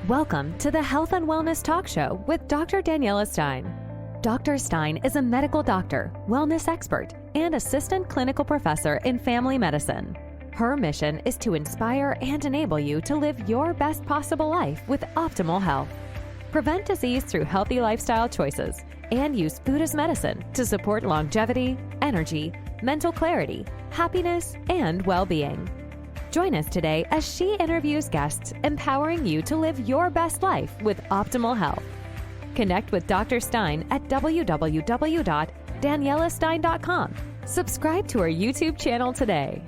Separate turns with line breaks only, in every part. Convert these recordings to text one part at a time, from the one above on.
Welcome to the Health and Wellness Talk Show with Dr. Daniela Steyn. Dr. Steyn is a medical doctor, wellness expert, and assistant clinical professor in family medicine. Her mission is to inspire and enable you to live your best possible life with optimal health. Prevent disease through healthy lifestyle choices and use food as medicine to support longevity, energy, mental clarity, happiness, and well-being. Join us today as she interviews guests, empowering you to live your best life with optimal health. Connect with Dr. Steyn at www.danielasteyn.com. Subscribe to our YouTube channel today.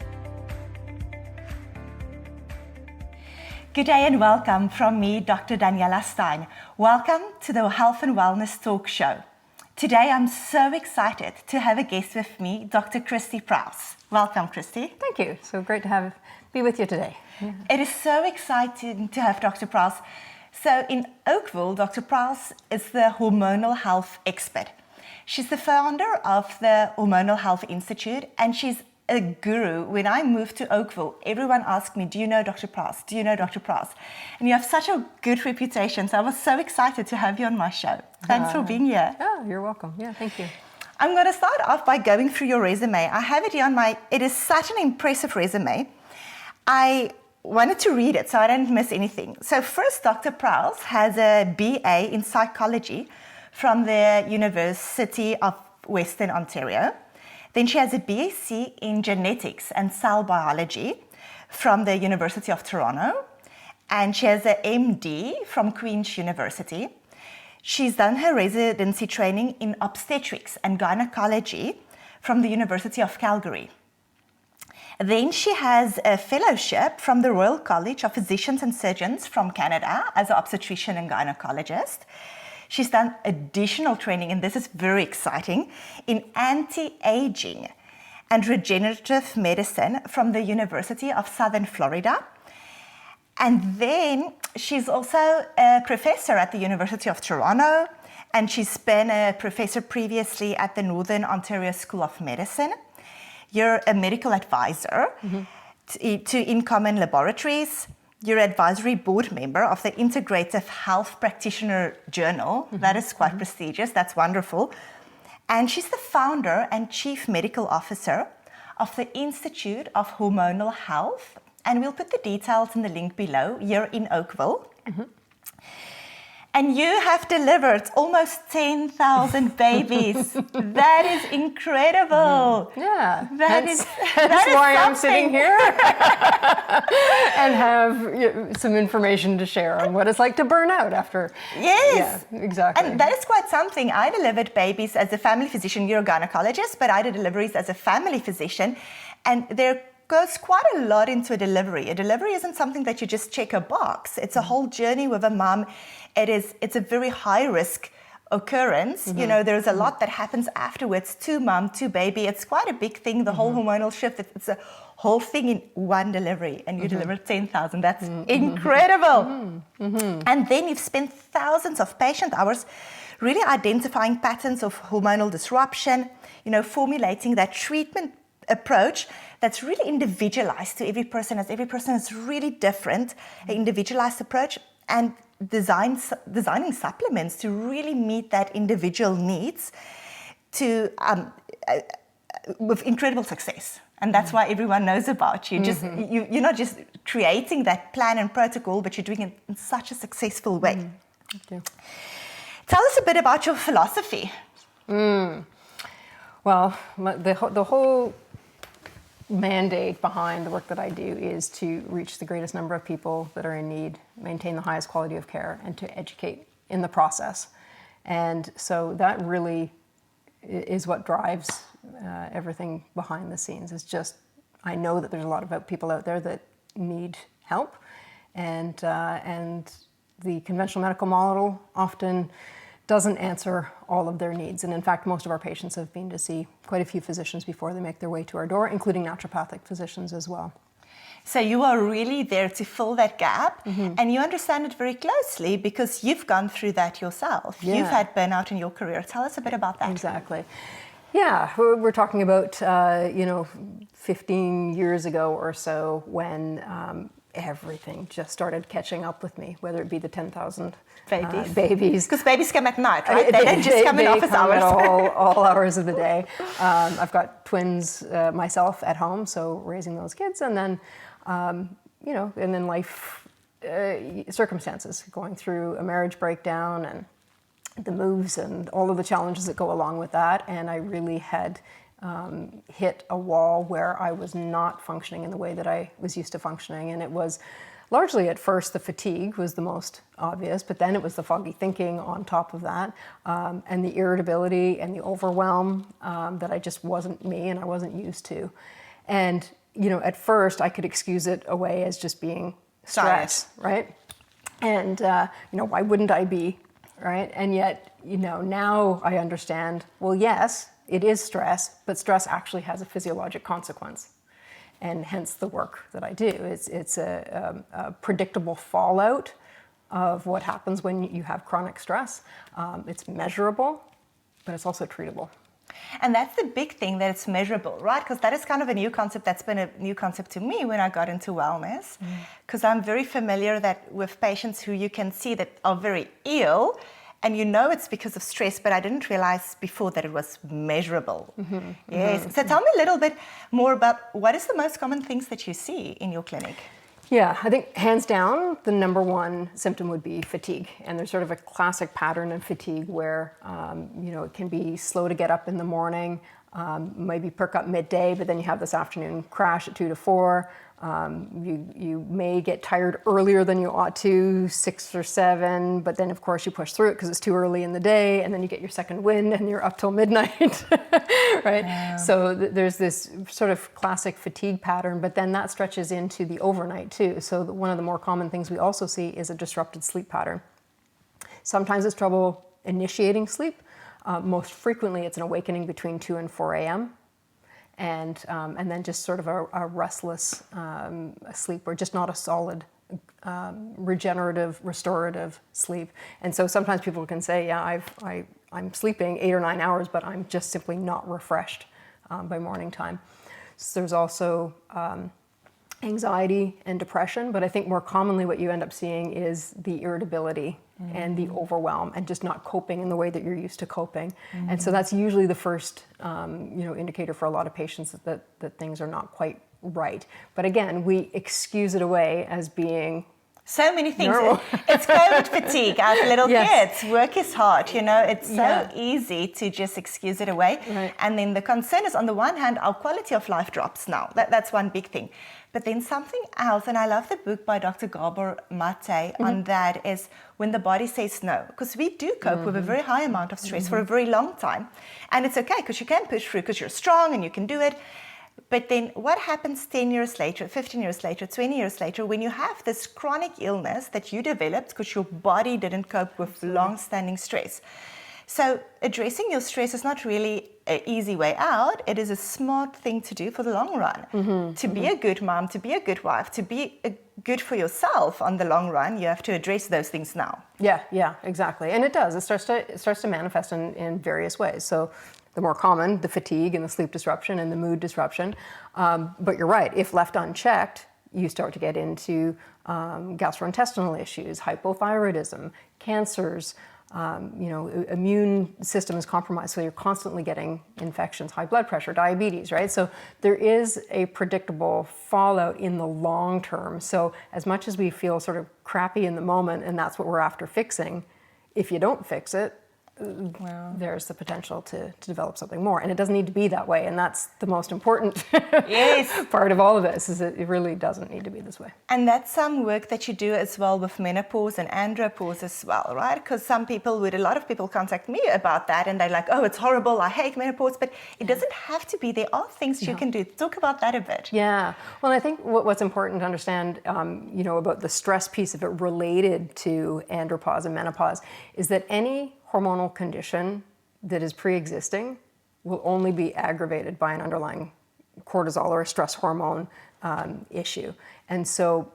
Good day and welcome from me, Dr. Daniela Steyn. Welcome to the Health and Wellness Talk Show. Today I'm so excited to have a guest with me, Dr. Kristy Prouse. Welcome, Kristy.
Thank you. So great to be with you today. Yeah.
It is so exciting to have Dr. Prowse. So in Oakville, Dr. Prowse is the hormonal health expert. She's the founder of the Hormonal Health Institute, and she's a guru. When I moved to Oakville, everyone asked me, do you know Dr. Prowse? Do you know Dr. Prowse? And you have such a good reputation, so I was so excited to have you on my show. Thanks for being here.
Oh, you're welcome. Yeah, thank you.
I'm going to start off by going through your resume. I have it here on it is such an impressive resume. I wanted to read it so I didn't miss anything. So first, Dr. Prowse has a BA in psychology from the University of Western Ontario. Then she has a BSc in genetics and cell biology from the University of Toronto. And she has an MD from Queen's University. She's done her residency training in obstetrics and gynecology from the University of Calgary. Then she has a fellowship from the Royal College of Physicians and Surgeons from Canada as an obstetrician and gynecologist. She's done additional training, and this is very exciting, in anti-aging and regenerative medicine from the University of Southern Florida. And then she's also a professor at the University of Toronto, and she's been a professor previously at the Northern Ontario School of Medicine. You're a medical advisor to In-Common Laboratories. You're an advisory board member of the Integrative Health Practitioner Journal. That is quite prestigious. That's wonderful. And she's the founder and chief medical officer of the Institute of Hormonal Health. And we'll put the details in the link below. You're in Oakville. And you have delivered almost 10,000 babies. That is incredible.
Yeah.
That is
why I'm
something.
sitting here and have some information to share on what it's like to burn out after.
Yes.
Yeah, exactly.
And that is quite something. I delivered babies as a family physician. You're a gynecologist, but I did deliveries as a family physician. And there goes quite a lot into a delivery. A delivery isn't something that you just check a box. It's a whole journey with a mom. It's a very high risk occurrence. You know, there's a lot that happens afterwards to mom, to baby. It's quite a big thing, the whole hormonal shift. It's a whole thing in one delivery, and you delivered 10,000. That's incredible. And then you've spent thousands of patient hours really identifying patterns of hormonal disruption, you know, formulating that treatment approach that's really individualized to every person, as every person is really different, an individualized approach, and designing supplements to really meet that individual needs to with incredible success. And that's why everyone knows about you. You're not just creating that plan and protocol, but you're doing it in such a successful way.
Thank you.
Tell us a bit about your philosophy.
Well, the whole mandate behind the work that I do is to reach the greatest number of people that are in need, maintain the highest quality of care, and to educate in the process. And so that really is what drives everything behind the scenes. It's just, I know that there's a lot of people out there that need help, and the conventional medical model often doesn't answer all of their needs. And in fact, most of our patients have been to see quite a few physicians before they make their way to our door, including naturopathic physicians as well.
So you are really there to fill that gap, and you understand it very closely because you've gone through that yourself.
Yeah.
You've had burnout in your career. Tell us a bit about that.
Exactly. Yeah, we're talking about, 15 years ago or so when everything just started catching up with me, whether it be the 10,000
babies. Because babies come at night, right? They don't just come in office
come
hours.
At all hours of the day. I've got twins myself at home, so raising those kids, and then, you know, and then life circumstances, going through a marriage breakdown and the moves and all of the challenges that go along with that. And I really had hit a wall where I was not functioning in the way that I was used to functioning. And it was largely at first the fatigue was the most obvious, but then it was the foggy thinking on top of that, and the irritability and the overwhelm that I just wasn't me and I wasn't used to. And, you know, at first I could excuse it away as just being stress, right? And, you know, why wouldn't I be, right? And yet, you know, now I understand, well, yes, it is stress, but stress actually has a physiologic consequence. And hence the work that I do. It's a predictable fallout of what happens when you have chronic stress. It's measurable, but it's also treatable.
And that's the big thing, that it's measurable, right? Because that is kind of a new concept. That's been a new concept to me when I got into wellness. Because I'm very familiar that with patients who you can see that are very ill, and you know it's because of stress, but I didn't realize before that it was measurable. Yes. So tell me a little bit more about what is the most common things that you see in your clinic?
Yeah, I think hands down, the number one symptom would be fatigue. And there's sort of a classic pattern of fatigue where, you know, it can be slow to get up in the morning, maybe perk up midday, but then you have this afternoon crash at 2 to 4. You may get tired earlier than you ought to, 6 or 7, but then of course you push through it because it's too early in the day, and then you get your second wind and you're up till midnight, right? Yeah. So there's this sort of classic fatigue pattern, but then that stretches into the overnight too. So one of the more common things we also see is a disrupted sleep pattern. Sometimes it's trouble initiating sleep. Most frequently it's an awakening between 2 and 4 a.m. And then just sort of a restless sleep, or just not a solid, regenerative, restorative sleep. And so sometimes people can say, yeah, I'm sleeping 8 or 9 hours, but I'm just simply not refreshed by morning time. So there's also anxiety and depression, but I think more commonly what you end up seeing is the irritability and the overwhelm, and just not coping in the way that you're used to coping. And so that's usually the first you know, indicator for a lot of patients that things are not quite right. But again, we excuse it away as being
so many things. It's COVID fatigue. As little kids, work is hard. You know, it's so easy to just excuse it away. Right. And then the concern is, on the one hand, our quality of life drops now. That's one big thing. But then something else, and I love the book by Dr. Gabor Mate on that, is when the body says no. Because we do cope with a very high amount of stress for a very long time. And it's okay, because you can push through, because you're strong and you can do it. But then what happens 10 years later, 15 years later, 20 years later, when you have this chronic illness that you developed because your body didn't cope with long-standing stress? So addressing your stress is not really an easy way out. It is a smart thing to do for the long run. To be a good mom, to be a good wife, to be good for yourself on the long run, you have to address those things now.
Yeah, exactly. And it does. It starts to manifest in various ways. So the more common, the fatigue and the sleep disruption and the mood disruption. But you're right, if left unchecked, you start to get into gastrointestinal issues, hypothyroidism, cancers, you know, immune system is compromised, so you're constantly getting infections, high blood pressure, diabetes, right? So there is a predictable fallout in the long term. So as much as we feel sort of crappy in the moment, and that's what we're after fixing, if you don't fix it, there's the potential to develop something more. And it doesn't need to be that way. And that's the most important part of all of this, is that it really doesn't need to be this way.
And that's some work that you do as well with menopause and andropause as well, right? Because a lot of people contact me about that, and they're like, oh, it's horrible, I hate menopause. But it doesn't have to be. There are things you can do. Talk about that a bit.
Yeah. Well, I think what's important to understand, you know, about the stress piece of it related to andropause and menopause is that any hormonal condition that is pre-existing will only be aggravated by an underlying cortisol or a stress hormone issue. And so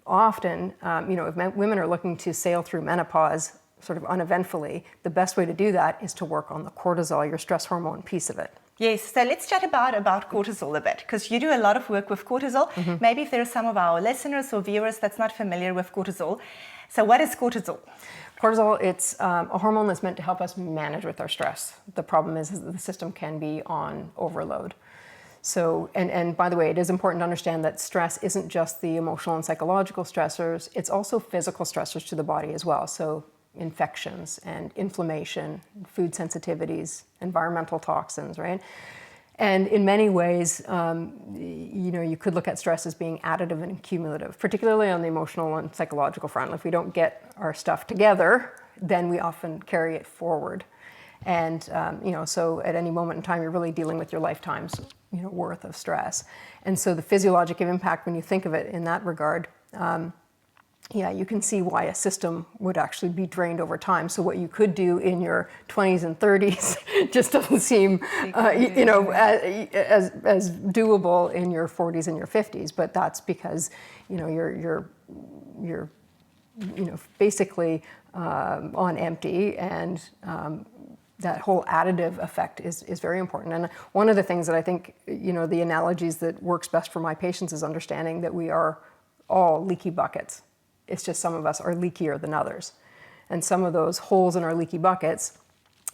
often, you know, if women are looking to sail through menopause sort of uneventfully, the best way to do that is to work on the cortisol, your stress hormone piece of it.
Yes, so let's chat about cortisol a bit, because you do a lot of work with cortisol. Maybe if there are some of our listeners or viewers that's not familiar with cortisol. So what is cortisol?
Cortisol, it's a hormone that's meant to help us manage with our stress. The problem is that the system can be on overload. So, and by the way, it is important to understand that stress isn't just the emotional and psychological stressors, it's also physical stressors to the body as well. So infections and inflammation, food sensitivities, environmental toxins, right? And in many ways, you could look at stress as being additive and cumulative, particularly on the emotional and psychological front. If we don't get our stuff together, then we often carry it forward. And, so at any moment in time, you're really dealing with your lifetime's, worth of stress. And so the physiologic impact, when you think of it in that regard, you can see why a system would actually be drained over time. So what you could do in your 20s and 30s just doesn't seem, as doable in your 40s and your 50s. But that's because, you're basically on empty, and that whole additive effect is very important. And one of the things that I think, the analogies that works best for my patients is understanding that we are all leaky buckets. It's just some of us are leakier than others. And some of those holes in our leaky buckets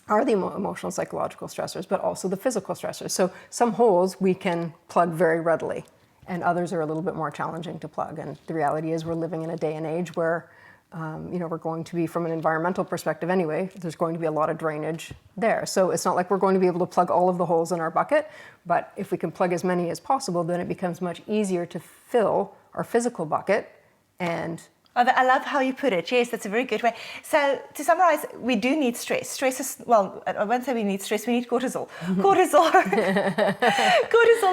are the emotional, psychological stressors, but also the physical stressors. So some holes we can plug very readily, and others are a little bit more challenging to plug. And the reality is we're living in a day and age where, we're going to be, from an environmental perspective anyway, there's going to be a lot of drainage there. So it's not like we're going to be able to plug all of the holes in our bucket, but if we can plug as many as possible, then it becomes much easier to fill our physical bucket. And
I love how you put it. Yes, that's a very good way. So to summarize, we do need stress. Stress is, I won't say we need stress, we need cortisol. Cortisol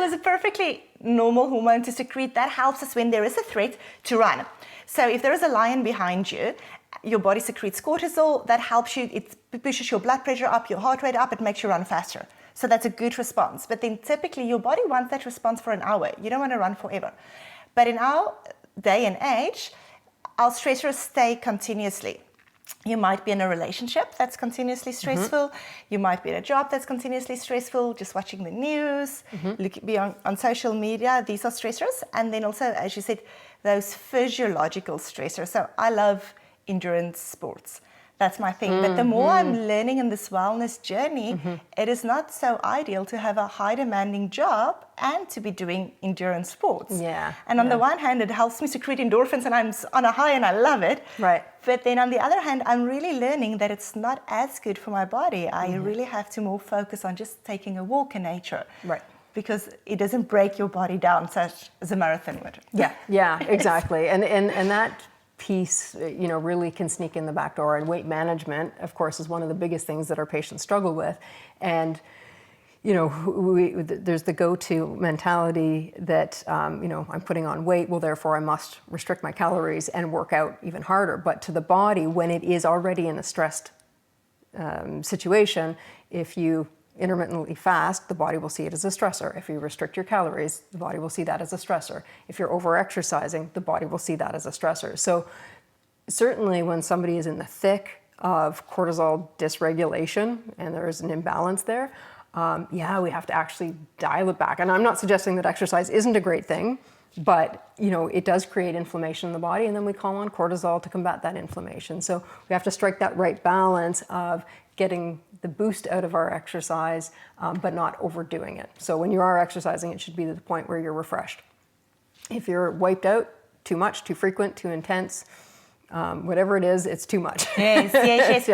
is a perfectly normal hormone to secrete that helps us when there is a threat to run. So if there is a lion behind you, your body secretes cortisol, that helps you, it pushes your blood pressure up, your heart rate up, it makes you run faster. So that's a good response. But then typically your body wants that response for an hour. You don't want to run forever. But in our day and age, our stressors stay continuously. You might be in a relationship that's continuously stressful. You might be in a job that's continuously stressful, just watching the news, be on social media. These are stressors. And then also, as you said, those physiological stressors. So I love endurance sports. That's my thing. But the more I'm learning in this wellness journey, it is not so ideal to have a high demanding job and to be doing endurance sports. And on the one hand, it helps me secrete endorphins and I'm on a high and I love it.
Right.
But then on the other hand, I'm really learning that it's not as good for my body. I really have to more focus on just taking a walk in nature.
Right.
Because it doesn't break your body down such as a marathon would.
Yeah, exactly. And that piece, really can sneak in the back door. And weight management, of course, is one of the biggest things that our patients struggle with. And, there's the go-to mentality that, I'm putting on weight, well, therefore I must restrict my calories and work out even harder. But to the body, when it is already in a stressed situation, if you intermittently fast, the body will see it as a stressor. If you restrict your calories, the body will see that as a stressor. If you're over-exercising, the body will see that as a stressor. So certainly when somebody is in the thick of cortisol dysregulation and there's an imbalance there, we have to actually dial it back. And I'm not suggesting that exercise isn't a great thing, but it does create inflammation in the body, and then we call on cortisol to combat that inflammation. So we have to strike that right balance of getting the boost out of our exercise, but not overdoing it. So when you are exercising, it should be to the point where you're refreshed. If you're wiped out, too much, too frequent, too intense, whatever it is, it's too much.
Yes.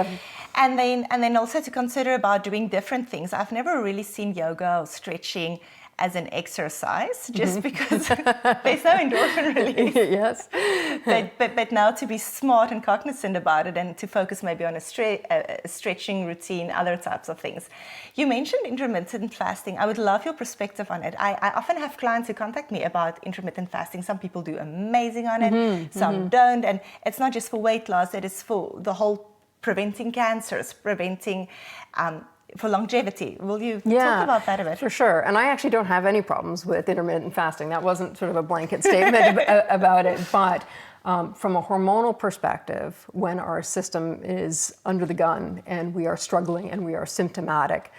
And then also to consider about doing different things. I've never really seen yoga or stretching as an exercise, just because there's no endorphin release.
Yes.
But now to be smart and cognizant about it and to focus maybe on a stretching routine, other types of things. You mentioned intermittent fasting. I would love your perspective on it. I often have clients who contact me about intermittent fasting. Some people do amazing on it, some don't. And it's not just for weight loss, it is for the whole preventing cancers, preventing for longevity. Will you talk about that a bit?
For sure. And I actually don't have any problems with intermittent fasting. That wasn't sort of a blanket statement about it. But from a hormonal perspective, when our system is under the gun and we are struggling and we are symptomatic,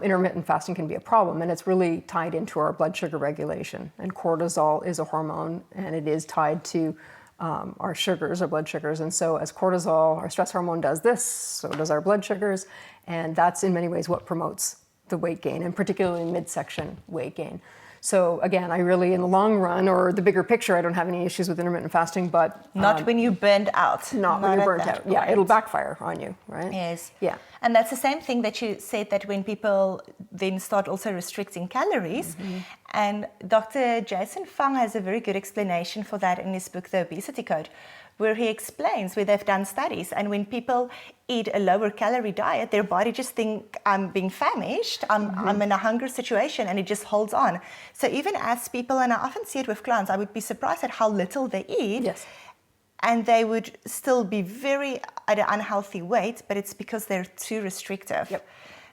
intermittent fasting can be a problem, and it's really tied into our blood sugar regulation. And cortisol is a hormone, and it is tied to our sugars, our blood sugars. And so as cortisol, our stress hormone, does this, so does our blood sugars. And that's in many ways what promotes the weight gain, and particularly midsection weight gain. So again, I really, in the long run, or the bigger picture, I don't have any issues with intermittent fasting, but...
Not when you're burnt out.
Not when you're burnt out.
Point.
Yeah, it'll backfire on you, right?
Yes.
Yeah.
And that's the same thing that you said, that when people then start also restricting calories, and Dr. Jason Fung has a very good explanation for that in his book, The Obesity Code, where he explains, where they've done studies, and when people eat a lower calorie diet, their body just think, I'm being famished, I'm in a hunger situation, and it just holds on. So even as people, and I often see it with clients, I would be surprised at how little they eat.
Yes.
And they would still be very at an unhealthy weight, but it's because they're too restrictive.
Yep.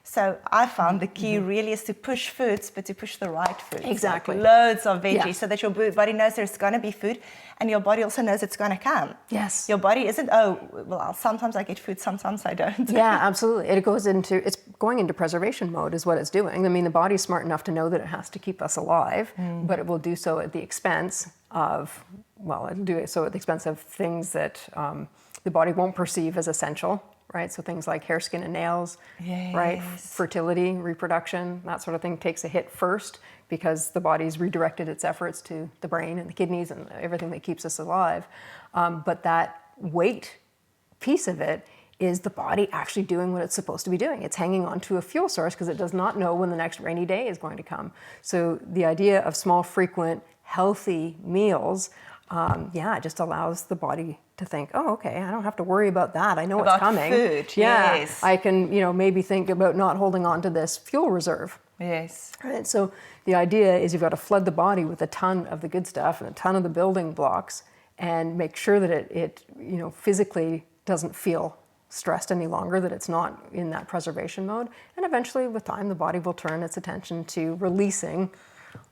So I found the key really is to push foods, but to push the right foods.
Exactly.
Like loads of veggies,
Yeah.
so that your body knows there's going to be food, and your body also knows it's going to come.
Yes.
Your body isn't, oh, well, sometimes I get food, sometimes I don't.
Yeah, absolutely. It's going into preservation mode is what it's doing. I mean, the body's smart enough to know that it has to keep us alive, but it will do so at the expense of, well, it'll do it so at the expense of things that the body won't perceive as essential, right? So things like hair, skin, and nails, right? Fertility, reproduction, that sort of thing takes a hit first, because the body's redirected its efforts to the brain and the kidneys and everything that keeps us alive. But that weight piece of it is the body actually doing what it's supposed to be doing. It's hanging on to a fuel source because it does not know when the next rainy day is going to come. So the idea of small, frequent, healthy meals, it just allows the body to think, oh, okay, I don't have to worry about that. I know
About
it's coming.
food,
yeah,
yes.
I can, maybe think about not holding on to this fuel reserve.
Yes.
Right. So the idea is you've got to flood the body with a ton of the good stuff and a ton of the building blocks, and make sure that it physically doesn't feel stressed any longer, that it's not in that preservation mode. And eventually, with time, the body will turn its attention to releasing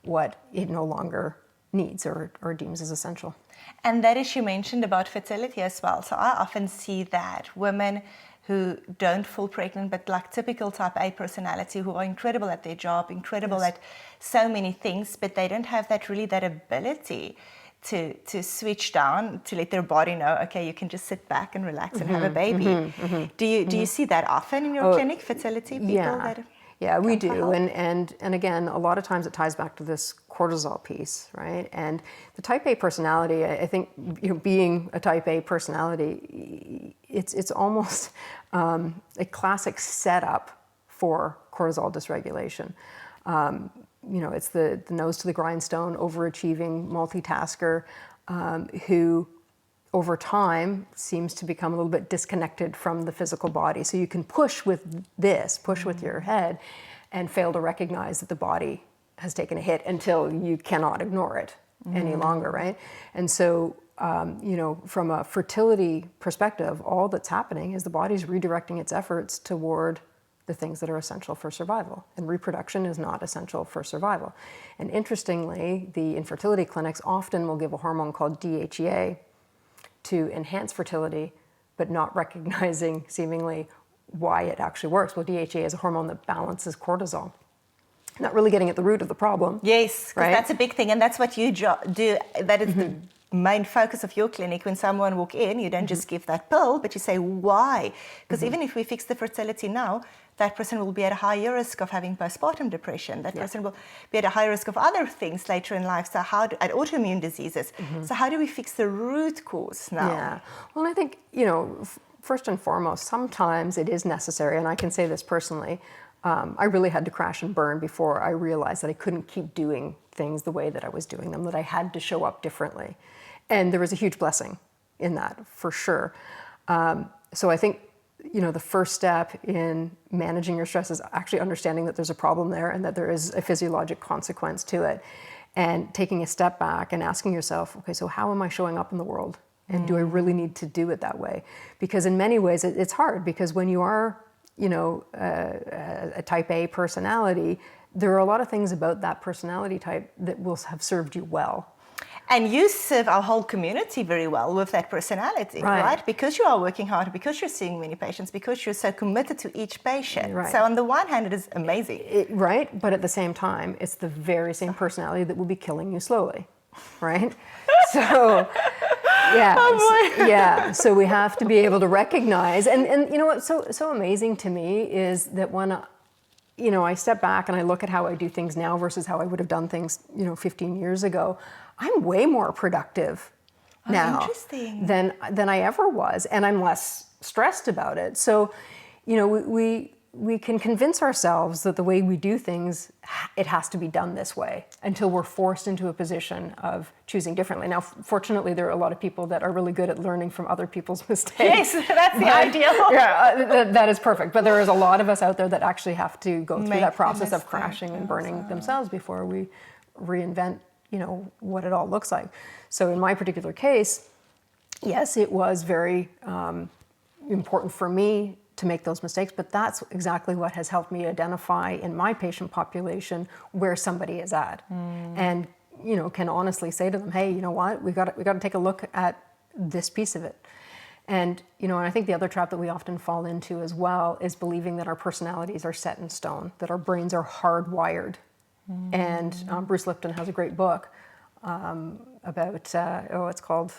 what it no longer needs or deems as essential.
And that is, you mentioned about fertility as well. So I often see that women who don't fall pregnant, but like typical type A personality, who are incredible at their job, incredible at so many things, but they don't have that ability to switch down, to let their body know, okay, you can just sit back and relax and have a baby. Do you see that often in your clinic, fertility people?
Yeah, we do. And again, a lot of times it ties back to this cortisol piece, right? And the type A personality, I think, being a type A personality, it's almost a classic setup for cortisol dysregulation. It's the nose to the grindstone, overachieving multitasker, who over time seems to become a little bit disconnected from the physical body. So you can push with your head, and fail to recognize that the body has taken a hit until you cannot ignore it any longer, right? And so, from a fertility perspective, all that's happening is the body's redirecting its efforts toward the things that are essential for survival. And reproduction is not essential for survival. And interestingly, the infertility clinics often will give a hormone called DHEA to enhance fertility, but not recognizing seemingly why it actually works. Well, DHEA is a hormone that balances cortisol. Not really getting at the root of the problem.
Yes, because
right?
that's a big thing, and that's what you do. That is the main focus of your clinic. When someone walk in, you don't just give that pill, but you say why. Because even if we fix the fertility now, that person will be at a higher risk of having postpartum depression. That person will be at a higher risk of other things later in life. So at autoimmune diseases. So how do we fix the root cause now?
Yeah. Well, I think, first and foremost, sometimes it is necessary, and I can say this personally, I really had to crash and burn before I realized that I couldn't keep doing things the way that I was doing them, that I had to show up differently. And there was a huge blessing in that, for sure. So I think, the first step in managing your stress is actually understanding that there's a problem there and that there is a physiologic consequence to it. And taking a step back and asking yourself, okay, so how am I showing up in the world? And do I really need to do it that way? Because in many ways, it's hard, because when you are, a type A personality, there are a lot of things about that personality type that will have served you well.
And you serve our whole community very well with that personality, right? Because you are working hard, because you're seeing many patients, because you're so committed to each patient.
Right.
So on the one hand, it is amazing.
Right, but at the same time, it's the very same personality that will be killing you slowly, right? So, yeah, so we have to be able to recognize, and you know what's so amazing to me is that when I step back and I look at how I do things now versus how I would have done things, 15 years ago, I'm way more productive now than I ever was, and I'm less stressed about it. So, we can convince ourselves that the way we do things, it has to be done this way until we're forced into a position of choosing differently. Now, fortunately, there are a lot of people that are really good at learning from other people's mistakes.
Yes, that's the ideal.
Yeah, that is perfect. But there is a lot of us out there that actually have to go through that process of crashing and burning themselves before we reinvent, what it all looks like. So in my particular case, yes, it was very important for me to make those mistakes, but that's exactly what has helped me identify in my patient population where somebody is at, and can honestly say to them, hey, you know what, we got to take a look at this piece of it. And and I think the other trap that we often fall into as well is believing that our personalities are set in stone, that our brains are hardwired. And Bruce Lipton has a great book about it's called.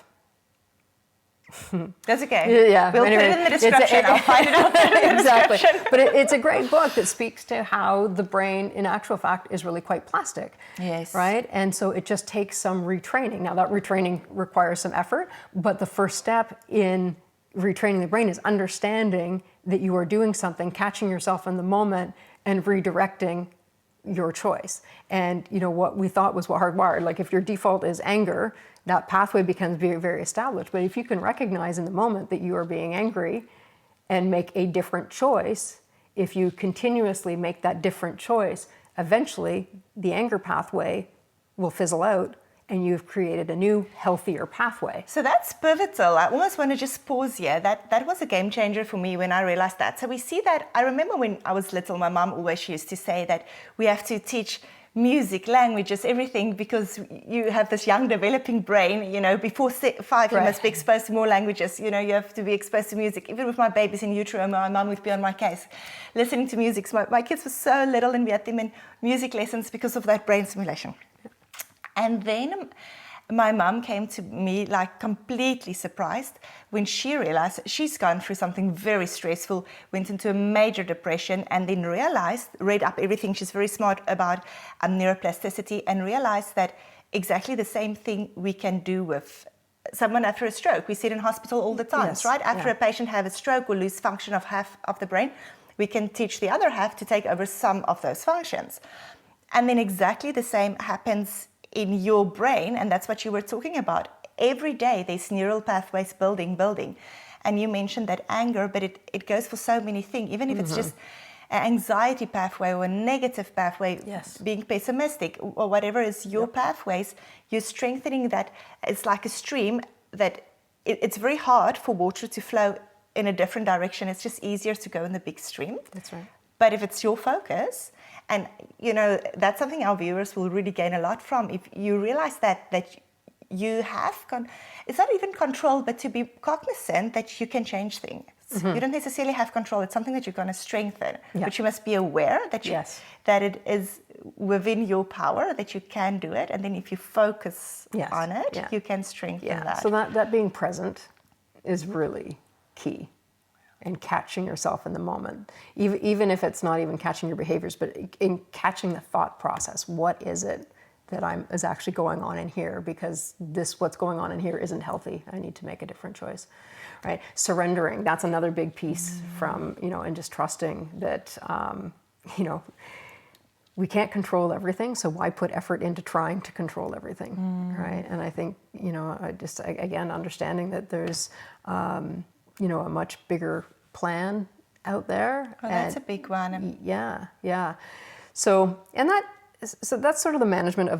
That's okay.
Yeah.
We'll
anyway,
put it in the description. I'll find it out in the
exactly.
description.
But it's a great book that speaks to how the brain, in actual fact, is really quite plastic.
Yes.
Right? And so it just takes some retraining. Now, that retraining requires some effort, but the first step in retraining the brain is understanding that you are doing something, catching yourself in the moment, and redirecting your choice. And what we thought was hardwired, like if your default is anger, that pathway becomes very, very established. But if you can recognize in the moment that you are being angry and make a different choice, if you continuously make that different choice, eventually the anger pathway will fizzle out and you've created a new, healthier pathway.
So that's pivotal. I almost want to just pause here. That was a game changer for me when I realized that. So we see that, I remember when I was little, my mom always used to say that we have to teach music, languages, everything, because you have this young developing brain, before 5 you must be exposed to more languages, you have to be exposed to music. Even with my babies in utero, my mom would be on my case, listening to music. So my kids were so little and we had them in music lessons because of that brain stimulation. And then my mom came to me like completely surprised when she realized she's gone through something very stressful, went into a major depression, and then read up everything. She's very smart about neuroplasticity, and realized that exactly the same thing we can do with someone after a stroke. We see it in hospital all the time, right? After a patient have a stroke or lose function of half of the brain, we can teach the other half to take over some of those functions. And then exactly the same happens in your brain, and that's what you were talking about. Every day there's neural pathways building. And you mentioned that anger, but it goes for so many things, even if it's just an anxiety pathway or a negative pathway, being pessimistic or whatever is your pathways, you're strengthening that. It's like a stream that it's very hard for water to flow in a different direction. It's just easier to go in the big stream.
That's right.
But if it's your focus, and that's something our viewers will really gain a lot from, if you realize that you have, it's not even control, but to be cognizant that you can change things. You don't necessarily have control. It's something that you're going to strengthen, but you must be aware that that it is within your power, that you can do it, and then if you focus on it, you can strengthen that.
So that being present is really key. And catching yourself in the moment, even if it's not even catching your behaviors, but in catching the thought process. What is it that is actually going on in here? Because what's going on in here isn't healthy. I need to make a different choice, right? Surrendering, that's another big piece from, and just trusting that, we can't control everything, so why put effort into trying to control everything, right? And I think, again, understanding that there's, a much bigger plan out there.
Oh, that's a big one.
Yeah. So that's sort of the management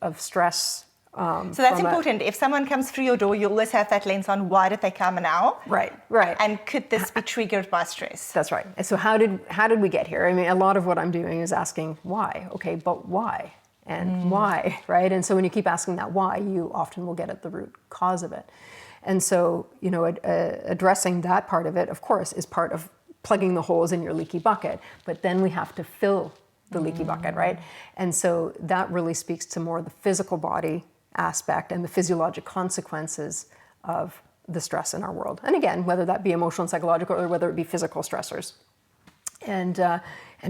of stress.
So that's important. If someone comes through your door, you always have that lens on, why did they come now?
Right.
And could this be triggered by stress?
That's right. So how did we get here? I mean, a lot of what I'm doing is asking why. Okay, but why? and why, right? And so when you keep asking that why, you often will get at the root cause of it. And so, addressing that part of it, of course, is part of plugging the holes in your leaky bucket. But then we have to fill the leaky bucket, right? And so that really speaks to more the physical body aspect and the physiologic consequences of the stress in our world. And again, whether that be emotional and psychological or whether it be physical stressors. And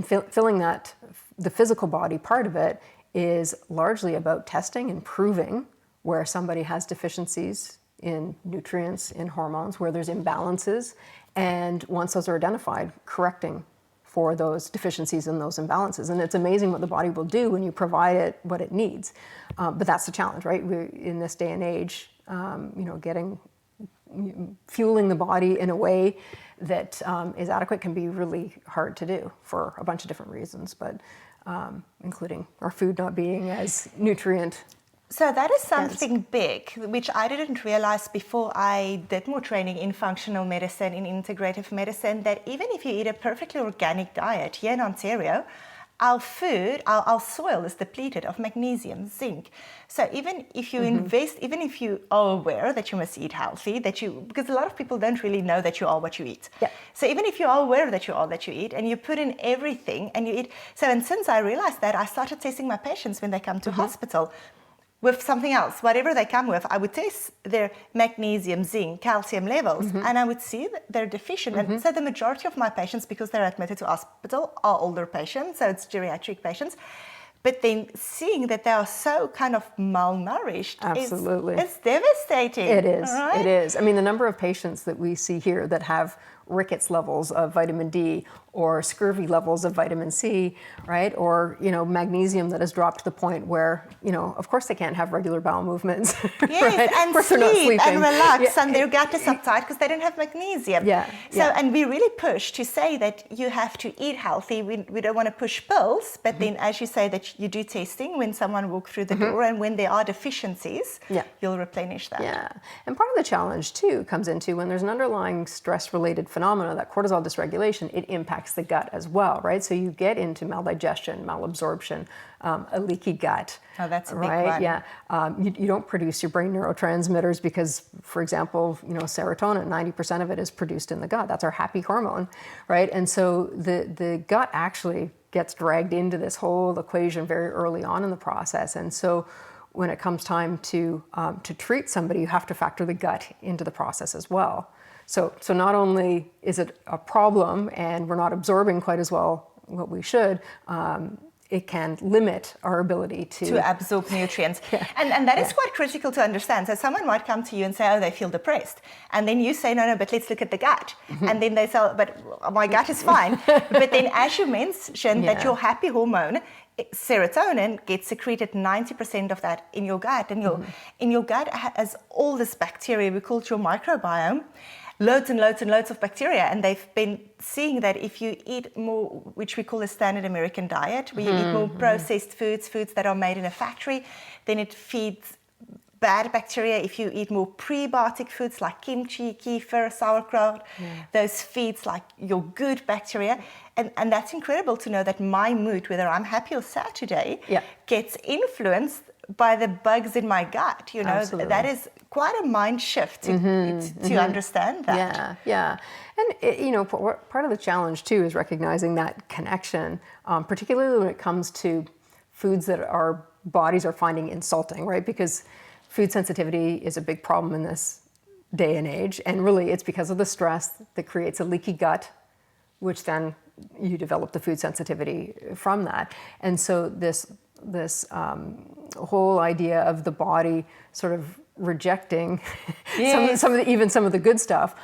filling that, the physical body part of it is largely about testing and proving where somebody has deficiencies in nutrients, in hormones, where there's imbalances. And once those are identified, correcting for those deficiencies and those imbalances. And it's amazing what the body will do when you provide it what it needs. But that's the challenge, right? We're in this day and age, fueling the body in a way that is adequate can be really hard to do for a bunch of different reasons, but including our food not being as nutrient.
So that is something big, which I didn't realize before I did more training in functional medicine, in integrative medicine, that even if you eat a perfectly organic diet here in Ontario, our food, our soil is depleted of magnesium, zinc. So even if you invest, even if you are aware that you must eat healthy, because a lot of people don't really know that you are what you eat.
Yeah.
So even if you are aware that you are what you eat and you put in everything and you eat, and since I realized that, I started testing my patients when they come to hospital with something else, whatever they come with. I would test their magnesium, zinc, calcium levels, and I would see that they're deficient. And so the majority of my patients, because they're admitted to hospital, are older patients, so it's geriatric patients. But then seeing that they are so kind of malnourished,
Absolutely.
It's devastating.
It is.
Right?
It is. I mean, the number of patients that we see here that have rickets levels of vitamin D or scurvy levels of vitamin C, right? Or, magnesium that has dropped to the point where, of course they can't have regular bowel movements.
Yes,
right?
and
of course they're not
sleep
sleeping.
and relax, and their gut is uptight because they don't have magnesium.
Yeah.
So, and we really push to say that you have to eat healthy. We don't want to push pills, but then as you say that you do testing when someone walks through the door, and when there are deficiencies, you'll replenish that.
Yeah, and part of the challenge too comes into when there's an underlying stress-related phenomena, that cortisol dysregulation, it impacts the gut as well, right? So you get into maldigestion, malabsorption, a leaky gut.
Oh, that's a big
right?
one.
Yeah, you don't produce your brain neurotransmitters because, for example, serotonin, 90% of it is produced in the gut. That's our happy hormone, right? And so the gut actually gets dragged into this whole equation very early on in the process. And so when it comes time to treat somebody, you have to factor the gut into the process as well. So not only is it a problem and we're not absorbing quite as well what we should, it can limit our ability to
absorb nutrients. And that is quite critical to understand. So someone might come to you and say, oh, they feel depressed. And then you say, no, but let's look at the gut. And then they say, but my gut is fine. But then as you mentioned that your happy hormone, serotonin, gets secreted 90% of that in your gut. And in your gut has all this bacteria, we call it your microbiome. Loads and loads and loads of bacteria, and they've been seeing that if you eat more, which we call a standard American diet, where you eat more processed foods that are made in a factory, then it feeds bad bacteria. If you eat more prebiotic foods like kimchi, kefir, sauerkraut, those feeds like your good bacteria. And that's incredible to know that my mood, whether I'm happy or sad today, gets influenced by the bugs in my gut.
Absolutely.
That is quite a mind shift to understand that.
Yeah. And part of the challenge too is recognizing that connection, particularly when it comes to foods that our bodies are finding insulting, right? Because food sensitivity is a big problem in this day and age, and really it's because of the stress that creates a leaky gut, which then you develop the food sensitivity from that. And so this whole idea of the body sort of rejecting some of the good stuff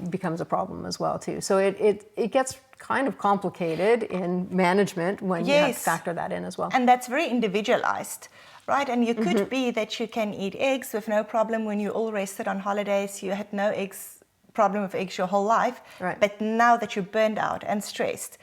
becomes a problem as well too. So it gets kind of complicated in management when you have to factor that in as well.
And that's very individualized, right? And you could be that you can eat eggs with no problem when you're all rested on holidays, you had no problem with eggs your whole life, but now that you're burned out and stressed,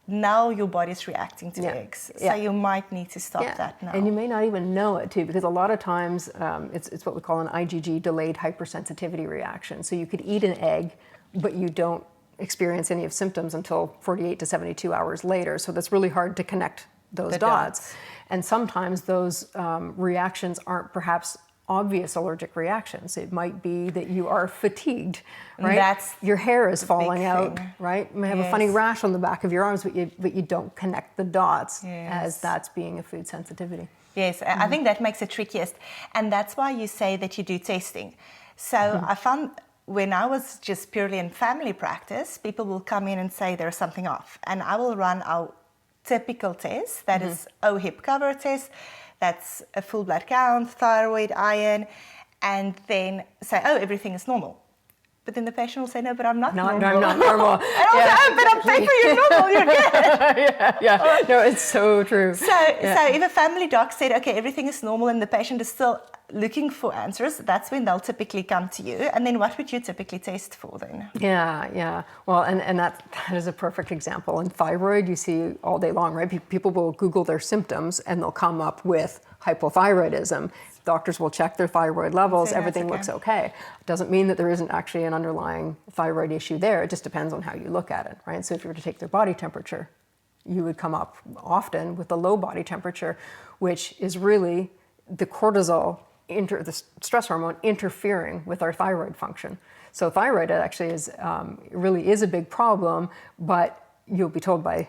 now your body's reacting to eggs. So you might need to stop that now.
And you may not even know it too, because a lot of times it's what we call an IgG, delayed hypersensitivity reaction. So you could eat an egg, but you don't experience any of symptoms until 48 to 72 hours later. So that's really hard to connect those dots. And sometimes those reactions aren't perhaps obvious allergic reactions. It might be that you are fatigued, right? Your hair is falling out, right? You may have a funny rash on the back of your arms, but you don't connect the dots as that's being a food sensitivity.
Yes, I think that makes it trickiest. And that's why you say that you do testing. So I found when I was just purely in family practice, people will come in and say there's something off. And I will run our typical test, that is OHIP cover test, that's a full blood count, thyroid, iron, and then say, oh, everything is normal. But then the patient will say, no, but I'm not normal.
I'm not normal.
And I'll say, oh, but on paper you're normal, you're good.
No, it's so true.
So if a family doc said, okay, everything is normal and the patient is still looking for answers, that's when they'll typically come to you. And then what would you typically test for then?
Yeah. Well, and that is a perfect example. In thyroid, you see all day long, right? People will Google their symptoms and they'll come up with hypothyroidism. Doctors will check their thyroid levels, everything looks okay. Doesn't mean that there isn't actually an underlying thyroid issue there. It just depends on how you look at it, right? So if you were to take their body temperature, you would come up often with a low body temperature, which is really the cortisol, the stress hormone, interfering with our thyroid function. So thyroid actually is really is a big problem, but you'll be told by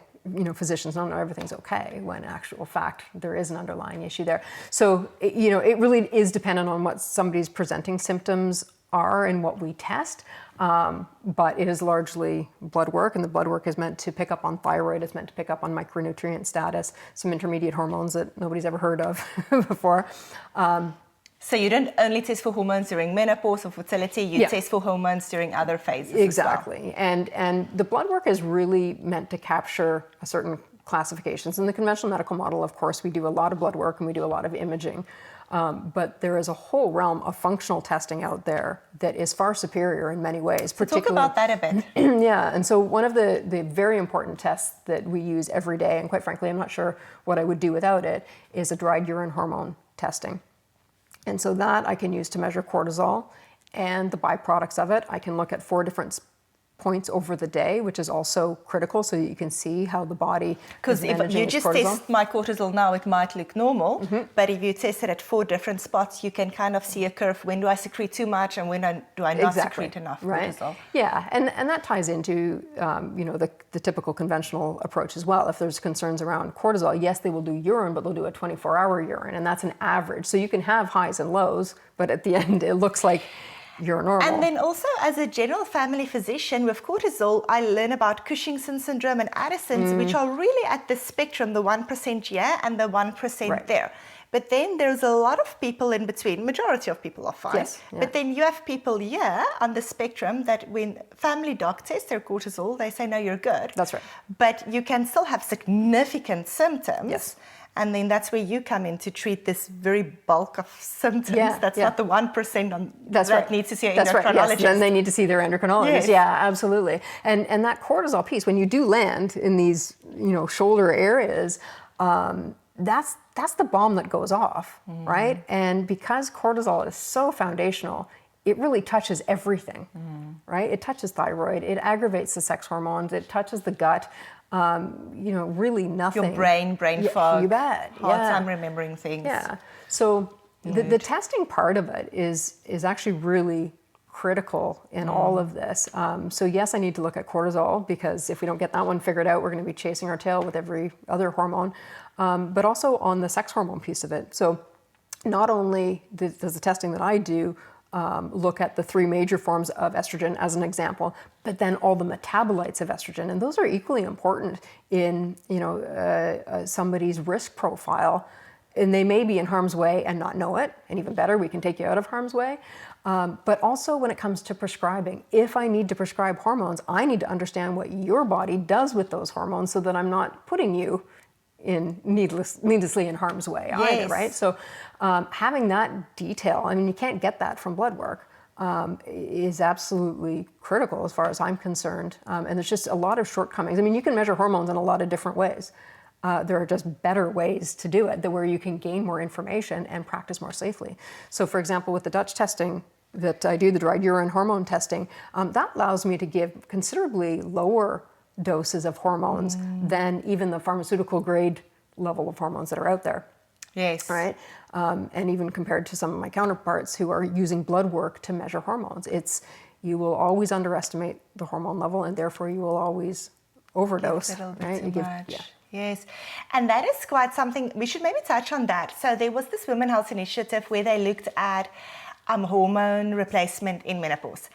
physicians, no, everything's okay, when in actual fact there is an underlying issue there. So it really is dependent on what somebody's presenting symptoms are and what we test, but it is largely blood work, and the blood work is meant to pick up on thyroid, it's meant to pick up on micronutrient status, some intermediate hormones that nobody's ever heard of before.
So you don't only test for hormones during menopause or fertility, you test for hormones during other phases
exactly.
as well.
And the blood work is really meant to capture a certain classifications. In the conventional medical model, of course, we do a lot of blood work and we do a lot of imaging. But there is a whole realm of functional testing out there that is far superior in many ways.
So talk about that a bit.
Yeah, and so one of the very important tests that we use every day, and quite frankly, I'm not sure what I would do without it, is a dried urine hormone testing. And so that I can use to measure cortisol and the byproducts of it. I can look at 4 different points over the day, which is also critical, so that you can see how the body is managing its cortisol. Because if you just test
my cortisol now, it might look normal, but if you test it at 4 different spots, you can kind of see a curve. When do I secrete too much and when do I not secrete enough cortisol?
Yeah, and that ties into the typical conventional approach as well. If there's concerns around cortisol, yes, they will do urine, but they'll do a 24-hour urine, and that's an average. So you can have highs and lows, but at the end, it looks like you're normal.
And then also as a general family physician with cortisol, I learn about Cushing's syndrome and Addison's, which are really at the spectrum, the 1% here and the 1% there. But then there's a lot of people in between. Majority of people are fine.
Yes, yeah.
But then you have people here on the spectrum that when family doc tests their cortisol, they say, no, you're good.
That's right.
But you can still have significant symptoms.
Yes.
And then that's where you come in to treat this very bulk of symptoms. That's not the 1% that needs to see an endocrinologist.
Yes. Then they need to see their endocrinologist. Yes. Yeah, absolutely. And that cortisol piece, when you do land in these shoulder areas, that's the bomb that goes off, right? And because cortisol is so foundational, it really touches everything, right? It touches thyroid, it aggravates the sex hormones, it touches the gut. Really nothing.
Your brain fog.
You bet.
Hard time remembering things.
Yeah. So the testing part of it is actually really critical in all of this. So yes, I need to look at cortisol, because if we don't get that one figured out, we're going to be chasing our tail with every other hormone. But also on the sex hormone piece of it. So not only does the testing that I do look at the 3 major forms of estrogen as an example, but then all the metabolites of estrogen, and those are equally important in somebody's risk profile, and they may be in harm's way and not know it, and even better, we can take you out of harm's way. But also when it comes to prescribing, if I need to prescribe hormones, I need to understand what your body does with those hormones so that I'm not putting you in needlessly in harm's way either, right? So having that detail, I mean, you can't get that from blood work, is absolutely critical as far as I'm concerned. And there's just a lot of shortcomings. I mean, you can measure hormones in a lot of different ways. There are just better ways to do it, where you can gain more information and practice more safely. So for example, with the Dutch testing that I do, the dried urine hormone testing, that allows me to give considerably lower doses of hormones than even the pharmaceutical grade level of hormones that are out there.
Yes.
Right? And even compared to some of my counterparts who are using blood work to measure hormones, you will always underestimate the hormone level, and therefore you will always overdose.
Give a little bit
right?
too much. Yes. And that is quite something, we should maybe touch on that. So there was this Women's Health Initiative where they looked at hormone replacement in menopause.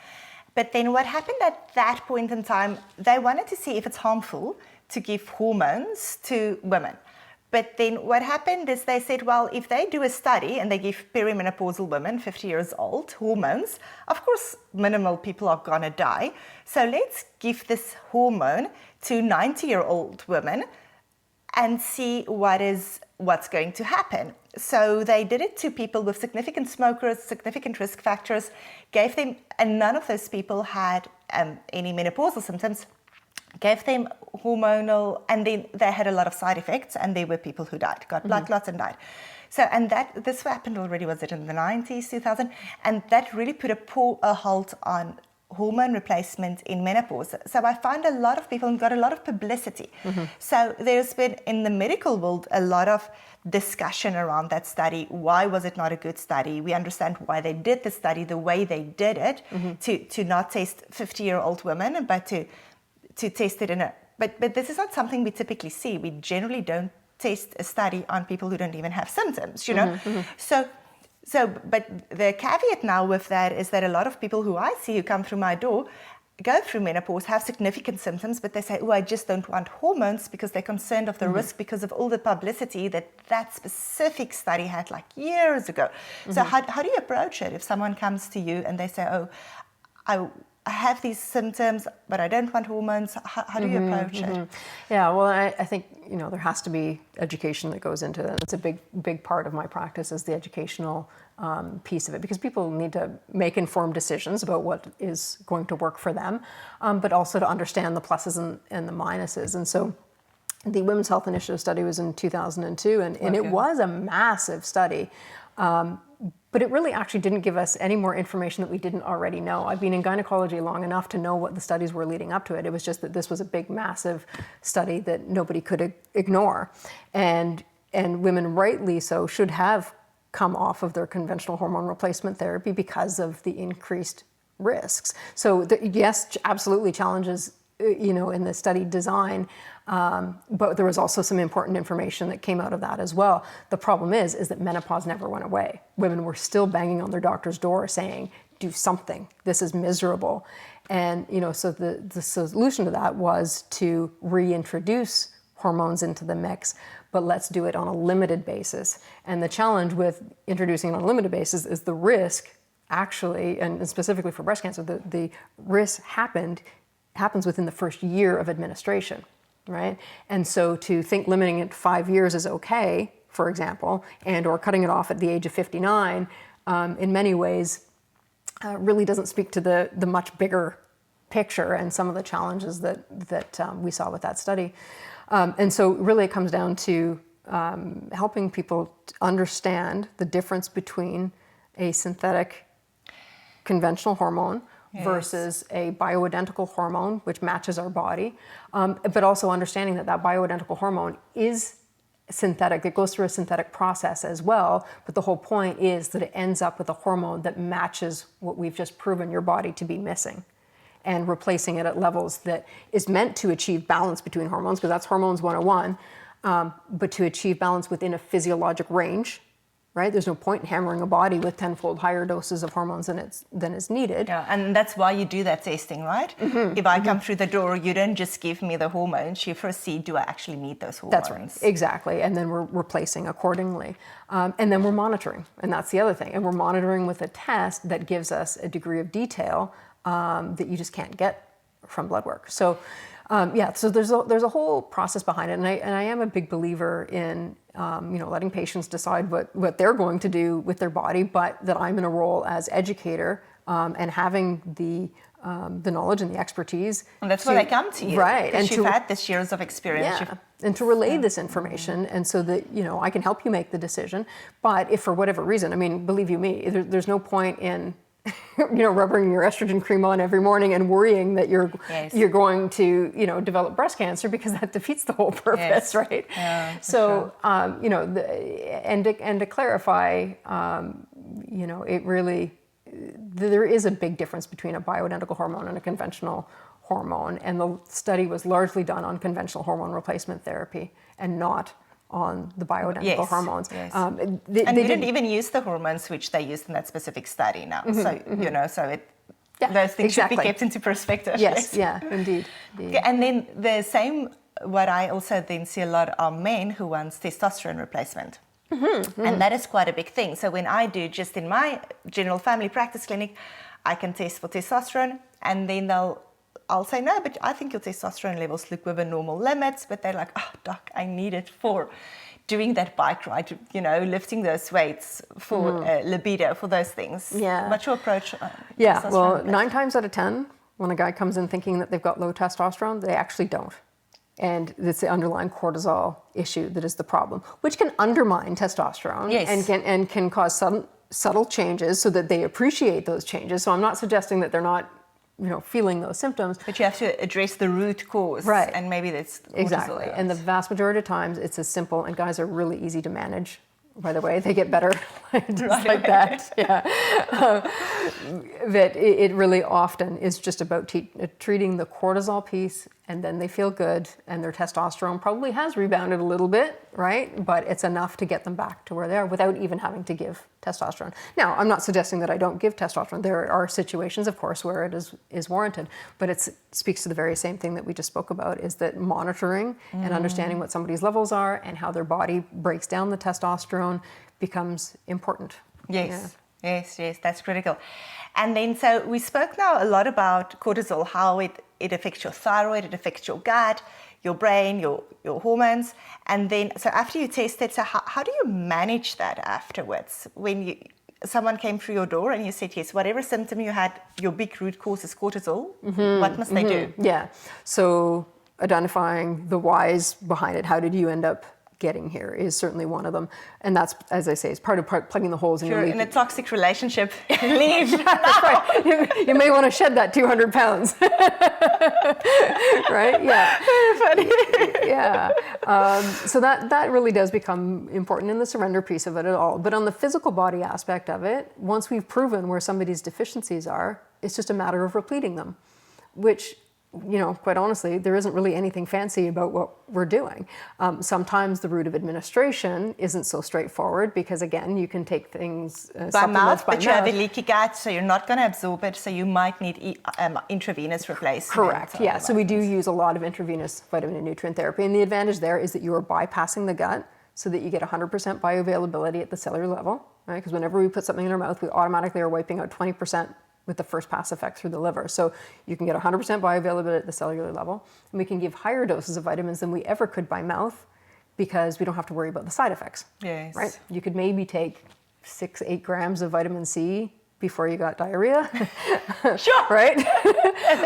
But then what happened at that point in time, they wanted to see if it's harmful to give hormones to women. But then what happened is they said, well, if they do a study and they give perimenopausal women, 50 years old, hormones, of course, minimal people are going to die. So let's give this hormone to 90-year-old women and see what's going to happen. So they did it to people with significant smokers, significant risk factors, gave them, and none of those people had any menopausal symptoms, gave them hormonal, and then they had a lot of side effects, and there were people who died, got blood clots and died. So, and this happened already, was it in the 90s, 2000? And that really put a halt on hormone replacement in menopause. So I found a lot of people and got a lot of publicity. So there's been, in the medical world, a lot of discussion around that study. Why was it not a good study? We understand why they did the study the way they did it, to not test 50-year-old women, but to test it in a... But this is not something we typically see. We generally don't test a study on people who don't even have symptoms, you know? But the caveat now with that is that a lot of people who I see who come through my door go through menopause, have significant symptoms, but they say, oh, I just don't want hormones, because they're concerned of the risk because of all the publicity that specific study had like years ago. So how do you approach it if someone comes to you and they say, oh, I have these symptoms, but I don't want hormones? How do you approach it?
Yeah, well, I think, there has to be education that goes into it. It's a big part of my practice, is the educational piece of it, because people need to make informed decisions about what is going to work for them, but also to understand the pluses and the minuses. And so the Women's Health Initiative study was in 2002, and it was a massive study. But it really actually didn't give us any more information that we didn't already know. I've been in gynecology long enough to know what the studies were leading up to it. It was just that this was a big, massive study that nobody could ignore. And women, rightly so, should have come off of their conventional hormone replacement therapy because of the increased risks. So yes, absolutely challenges, in the study design, but there was also some important information that came out of that as well. The problem is that menopause never went away. Women were still banging on their doctor's door saying, do something, this is miserable. And, so the solution to that was to reintroduce hormones into the mix, but let's do it on a limited basis. And the challenge with introducing it on a limited basis is the risk, actually, and specifically for breast cancer, the risk happens within the first year of administration, right? And so to think limiting it to 5 years is okay, for example, or cutting it off at the age of 59, in many ways, really doesn't speak to the much bigger picture and some of the challenges that we saw with that study. And so really it comes down to helping people understand the difference between a synthetic conventional hormone versus a bioidentical hormone, which matches our body, but also understanding that bioidentical hormone is synthetic. It goes through a synthetic process as well, but the whole point is that it ends up with a hormone that matches what we've just proven your body to be missing, and replacing it at levels that is meant to achieve balance between hormones, because that's hormones 101, but to achieve balance within a physiologic range, right? There's no point in hammering a body with 10-fold higher doses of hormones than is needed.
Yeah, and that's why you do that testing, right? If I come through the door, you don't just give me the hormones, you first see, do I actually need those hormones?
That's right, exactly. And then we're replacing accordingly. And then we're monitoring, and that's the other thing. And we're monitoring with a test that gives us a degree of detail that you just can't get from blood work. So so there's a whole process behind it, and I am a big believer in letting patients decide what they're going to do with their body, but that I'm in a role as educator and having the knowledge and the expertise.
And that's why they come to you,
right?
And you've had this years of experience.
Yeah, and to relay this information, and so that I can help you make the decision. But if for whatever reason, believe you me, there's no point in rubbing your estrogen cream on every morning and worrying that you're going to, develop breast cancer, because that defeats the whole purpose, right?
Yeah,
so, and to clarify, it really, there is a big difference between a bioidentical hormone and a conventional hormone, and the study was largely done on conventional hormone replacement therapy and not on the bioidentical hormones.
Yes.
They
didn't even use the hormones which they used in that specific study now. So those things should be kept into perspective.
Yes, yeah, indeed.
Okay, and then the same, what I also then see a lot are men who want testosterone replacement. And that is quite a big thing. So when I do, just in my general family practice clinic, I can test for testosterone, and then I'll say, no, but I think your testosterone levels look within normal limits. But they're like, oh, doc, I need it for doing that bike ride, lifting those weights, for libido, for those things.
Yeah.
What's your approach?
Yeah, well, 9 times out of 10, when a guy comes in thinking that they've got low testosterone, they actually don't. And it's the underlying cortisol issue that is the problem, which can undermine testosterone and can cause some subtle changes so that they appreciate those changes. So I'm not suggesting that they're not feeling those symptoms.
But you have to address the root cause.
Right.
And maybe that's cortisol.
Exactly. And the vast majority of times it's as simple, and guys are really easy to manage. By the way, they get better just like that. Yeah. That it really often is just about treating the cortisol piece, and then they feel good, and their testosterone probably has rebounded a little bit, right? But it's enough to get them back to where they are without even having to give testosterone. Now, I'm not suggesting that I don't give testosterone. There are situations, of course, where it is warranted, but it speaks to the very same thing that we just spoke about, is that monitoring and understanding what somebody's levels are and how their body breaks down the testosterone becomes important.
Yes. Yeah. Yes, that's critical. And then, so we spoke now a lot about cortisol, how it affects your thyroid, it affects your gut, your brain, your hormones. And then, so after you test it, so how do you manage that afterwards? When someone came through your door and you said, yes, whatever symptom you had, your big root cause is cortisol, what must they do?
Yeah, so identifying the whys behind it, how did you end up getting here, is certainly one of them. And that's, as I say, is part of plugging the holes in your leak.
In a toxic relationship, leave.
That's right. You may want to shed that 200 pounds. Right? Yeah. Funny. Yeah. So that really does become important in the surrender piece of it at all. But on the physical body aspect of it, once we've proven where somebody's deficiencies are, it's just a matter of repleting them, which, quite honestly, there isn't really anything fancy about what we're doing. Sometimes the route of administration isn't so straightforward, because again, you can take things
by mouth, but you have a leaky gut, so you're not going to absorb it, so you might need intravenous replacement.
Correct, yeah. So we do use a lot of intravenous vitamin and nutrient therapy, and the advantage there is that you are bypassing the gut so that you get 100% bioavailability at the cellular level, right? Because whenever we put something in our mouth, we automatically are wiping out 20% with the first pass effect through the liver. So you can get 100% bioavailability at the cellular level, and we can give higher doses of vitamins than we ever could by mouth, because we don't have to worry about the side effects.
Yes.
Right? You could maybe take 6-8 grams of vitamin C before you got diarrhea.
Sure.
Right?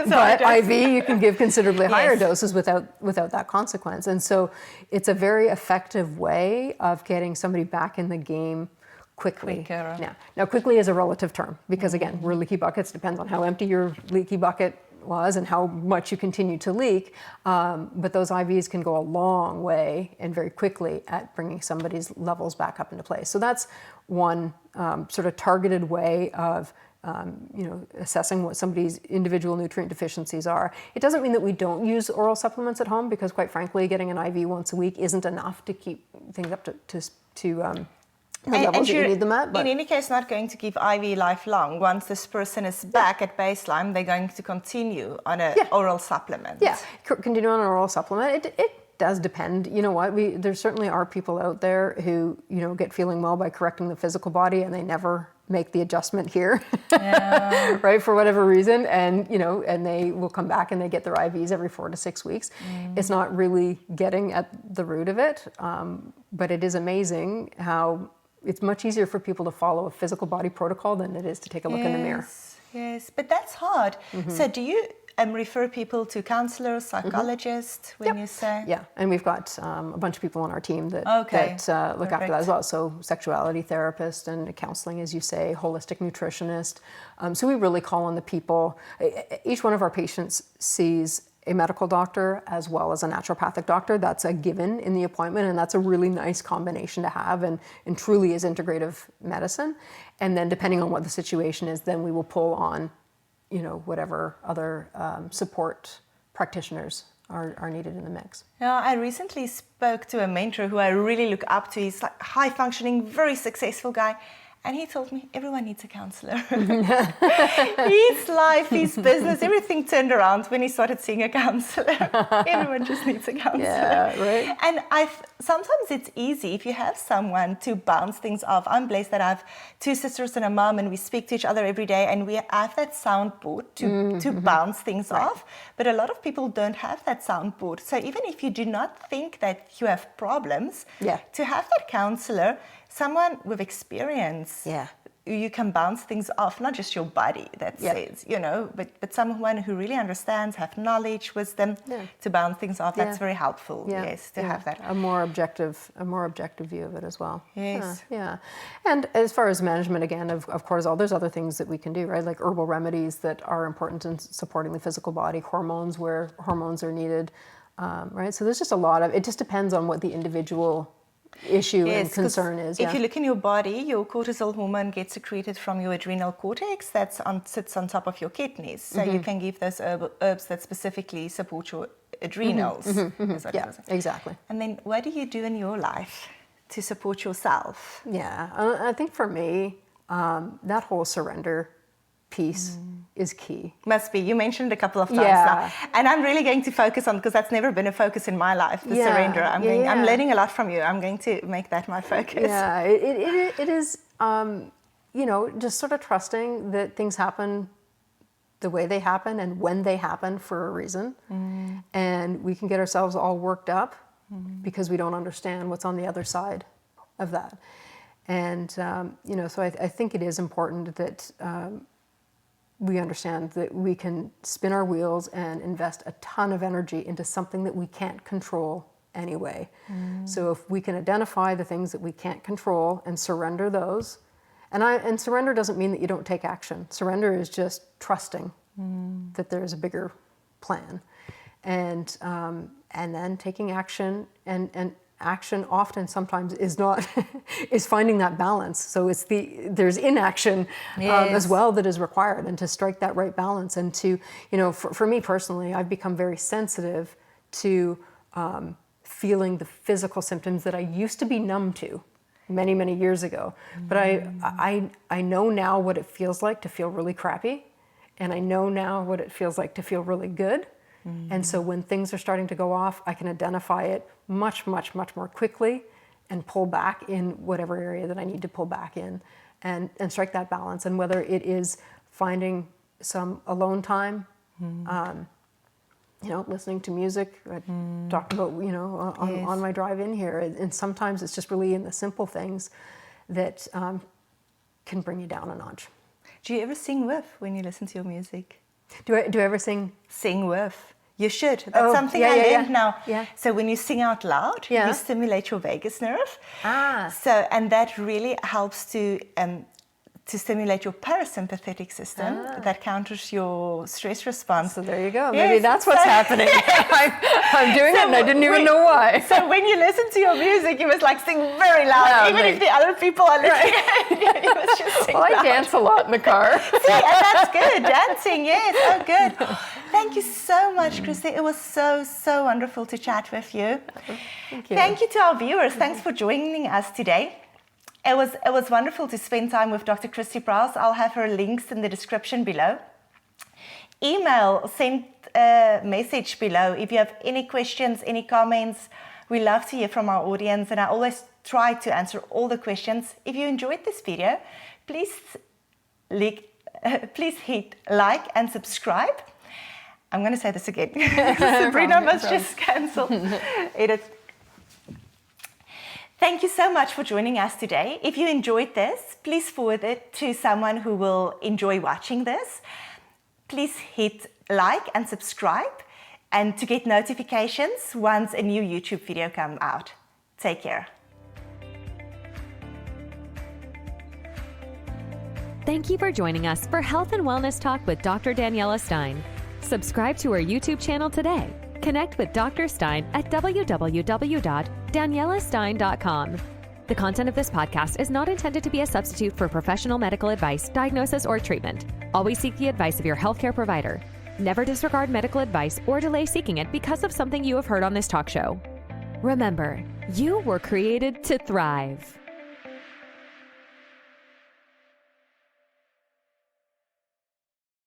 But IV, you can give considerably higher doses without that consequence. And so it's a very effective way of getting somebody back in the game quickly. Yeah. Now, quickly is a relative term, because again, we're leaky buckets. Depends on how empty your leaky bucket was and how much you continue to leak. But those IVs can go a long way and very quickly at bringing somebody's levels back up into place. So that's one sort of targeted way of assessing what somebody's individual nutrient deficiencies are. It doesn't mean that we don't use oral supplements at home, because quite frankly, getting an IV once a week isn't enough to keep things up to the levels that you need them at. But
in any case, not going to give IV lifelong. Once this person is back at baseline, they're going to continue on an oral supplement.
Yeah, continue on an oral supplement. It does depend. You know what? There certainly are people out there who get feeling well by correcting the physical body, and they never make the adjustment here, right? For whatever reason, and they will come back and they get their IVs every 4 to 6 weeks. It's not really getting at the root of it, but it is amazing how it's much easier for people to follow a physical body protocol than it is to take a look in the mirror.
Yes, but that's hard. So do you, refer people to counselors, psychologists when you say?
Yeah, and we've got a bunch of people on our team that,
Okay.
that look after
Perfect.
that as well. So sexuality therapist and counseling, as you say, holistic nutritionist. So we really call on the people. Each one of our patients sees a medical doctor as well as a naturopathic doctor. That's a given in the appointment, and that's a really nice combination to have, and truly is integrative medicine. And then depending on what the situation is, then we will pull on, whatever other support practitioners are needed in the mix.
Yeah, I recently spoke to a mentor who I really look up to. He's like high functioning, very successful guy. And he told me everyone needs a counselor. His life, his business, everything turned around when he started seeing a counselor. Everyone just needs a counselor.
Yeah, right.
And sometimes it's easy if you have someone to bounce things off. I'm blessed that I have 2 sisters and a mom, and we speak to each other every day, and we have that soundboard to bounce things off. But a lot of people don't have that soundboard. So even if you do not think that you have problems, to have that counselor, someone with experience, you can bounce things off, not just your body that says, but someone who really understands, have knowledge, wisdom to bounce things off. That's very helpful, to have that.
A more objective view of it as well.
Yes.
Yeah. And as far as management, again, of cortisol, there's other things that we can do, right? Like herbal remedies that are important in supporting the physical body, hormones where hormones are needed, right? So there's just a lot of, it just depends on what the individual issue and concern is.
If you look in your body, your cortisol hormone gets secreted from your adrenal cortex that sits on top of your kidneys. So you can give those herbs that specifically support your adrenals.
Yeah, exactly.
And then what do you do in your life to support yourself?
Yeah, I think for me, that whole surrender piece is key.
Must be. You mentioned it a couple of times now. And I'm really going to focus on, because that's never been a focus in my life, the surrender. I'm learning a lot from you. I'm going to make that my focus.
Yeah, it is, just sort of trusting that things happen the way they happen and when they happen for a reason. And we can get ourselves all worked up because we don't understand what's on the other side of that. And, so I think it is important that we understand that we can spin our wheels and invest a ton of energy into something that we can't control anyway. So if we can identify the things that we can't control and surrender those, and surrender doesn't mean that you don't take action. Surrender is just trusting that there's a bigger plan, and then taking action, and action often sometimes is not is finding that balance. So there's inaction as well that is required, and to strike that right balance, and to for me personally, I've become very sensitive to feeling the physical symptoms that I used to be numb to many years ago. But I know now what it feels like to feel really crappy, and I know now what it feels like to feel really good. And so when things are starting to go off, I can identify it much more quickly and pull back in whatever area that I need to pull back in, and strike that balance. And whether it is finding some alone time, listening to music, I talked about, on my drive in here. And sometimes it's just really in the simple things that can bring you down a notch.
Do you ever sing with when you listen to your music?
Do I ever sing?
Sing with. You should. That's something I learned now.
Yeah.
So when you sing out loud, you stimulate your vagus nerve. And that really helps to stimulate your parasympathetic system that counters your stress response.
So there you go. Maybe that's what's happening. I'm doing it and I didn't even know why.
So when you listen to your music, you must sing very loud, even if the other people are listening. You must just sing loud.
I dance a lot in the car.
See, and that's good. Dancing, yes. Oh, good. Thank you so much, Kristy. It was so wonderful to chat with you.
Thank you.
Thank you to our viewers. Thanks for joining us today. It was wonderful to spend time with Dr. Kristy Prouse. I'll have her links in the description below. Send a message below if you have any questions, any comments. We love to hear from our audience, and I always try to answer all the questions. If you enjoyed this video, please hit like and subscribe. I'm going to say this again. Sabrina must just cancel. Edit. Thank you so much for joining us today. If you enjoyed this, please forward it to someone who will enjoy watching this. please hit like and subscribe and to get notifications once a new YouTube video comes out. Take care.
Thank you for joining us for Health and Wellness Talk with Dr. Daniela Steyn. Subscribe to our YouTube channel today. Connect with Dr. Steyn at www.danielasteyn.com. The content of this podcast is not intended to be a substitute for professional medical advice, diagnosis, or treatment. Always seek the advice of your healthcare provider. Never disregard medical advice or delay seeking it because of something you have heard on this talk show. Remember, you were created to thrive.